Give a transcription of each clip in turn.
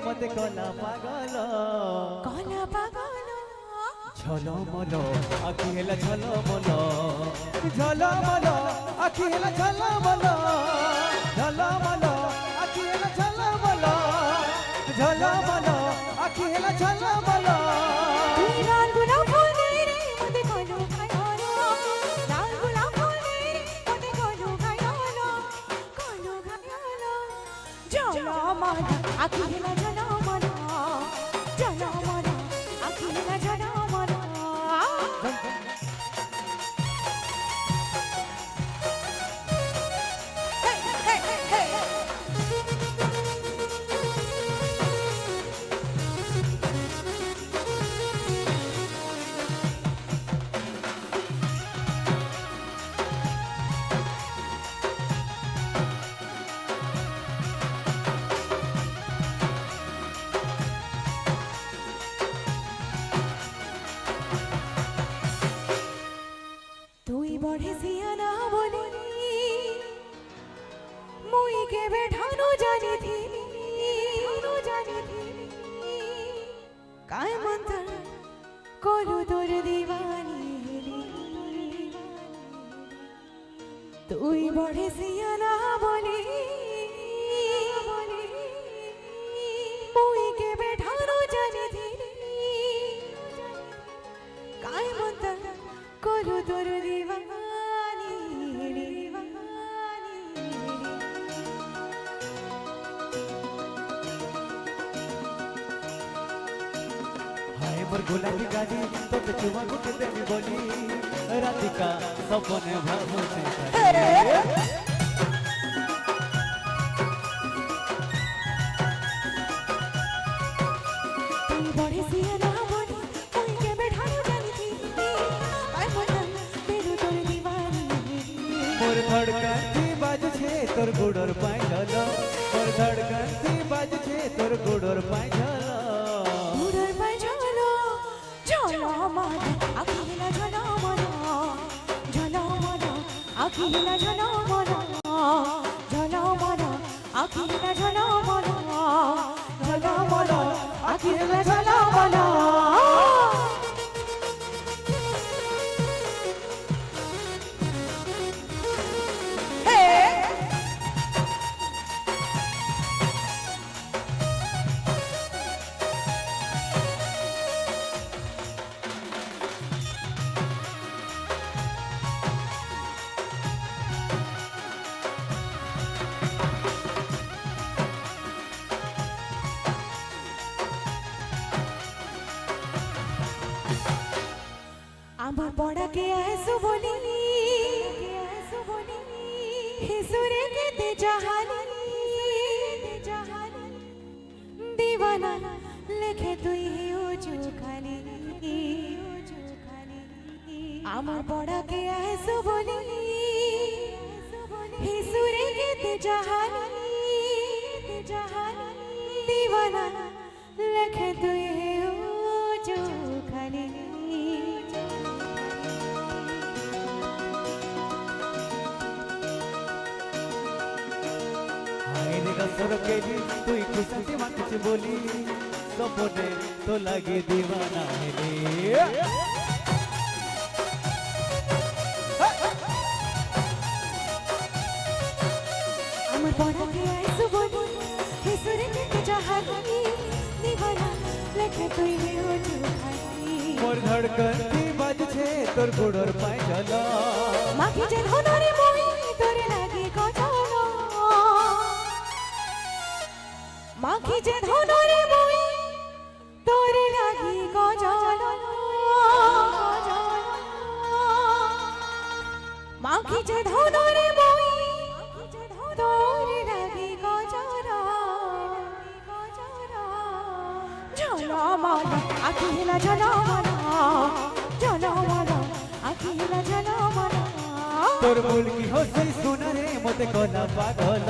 মতে কলা পাগল ঝলমল আখি হেলা ঝলমল ঝলমল আখি হেলা ঝলমল ঝলমল আখি হেলা ঝলমল ঝলমল আখি হেলা ঝলমল লাল গোলাপ ফুলের মতে কলো খায়লো লাল গোলাপ ফুলের মতে কলো খায়লো ঝলমল আখি হেলা ঝলমল ঝলমল আখি হেলা ঝলমল তুই বড়ে সিয়ানা বলি মুই কেবে ঠানো জানিথিলি কায় মন্তর কলু তোর দিবানি তুই বড়ে সিয়ানা বলি মুই কেবে ঠানো জানিথিলি কায় মন্তর কলু তোর দিবানি হায় মোর গোলাপি গাড়ি তোকে চুমা গুকে দেবি বলি রাধিকা সপনে ভাবছে তুই বড়ে সিয়ানা বলি তুই কেবে ঠানো জানিথিলি কায় মন্তর কলু তোর দিবানি মোর ধড়কনতি বাজছে তোর গুড়োর পাইল মোর ধড়কনতি বাজছে তোর গুড়োর পাইল উড়ার পায় ঝলো ঝলমল আখি হেলা ঝলমল ঝলমল আখি হেলা ঝলমল ঝলমল আখি হেলা ঝলমল ঝলমল আখি হেলা ঝলমল আমার পড়াকে আইসু বলি হিসুরে কেতে জাহানি দিওয়ানা লেখে তুই উজু খালি আমার পড়াকে আইসু বলি হিসুরে কেতে জাহানি দিওয়ানা লেখে তুই উজু খালি তোর কেলি তুই খুশাতে মানছে বলি সপনে তো লাগে দিওয়ানা হেলে আমার পড়াকে আইসু বলি হিসুরে কেতে জাহানি দিওয়ানা লেখে তুই উজু খালি মোর ধড়কনতি বাজছে তোর গুড়োর পাইল মাখি যে ধনরে মই তোরে লাগি গজল মাখি যে ধনরে মই তোরে লাগি গজল মাখি যে ধনরে মই তোরে লাগি গজল ঝলমল আখি হেলা ঝলমল ঝলমল আখি হেলা ঝলমল তোর মুলকি হসি সুনারে মতে কলা পাগল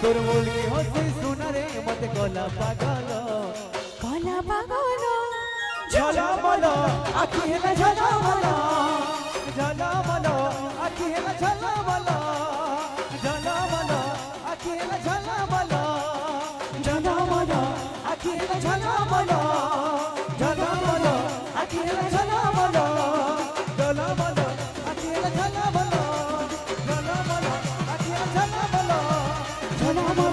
তোর মুলকি হসি সুনারে মতে কলা পাগল ঝলমল আখি হেলা ঝলমল ঝলমল আখি হেলা ঝলমল ঝলমল আখি হেলা ঝলমল ঝলমল আখিরে ঝলমল ঝলমল আখিরে ঝলমল ঝলমল আখিরে ঝলমল ঝলমল আখিরে ঝলমল ঝলমল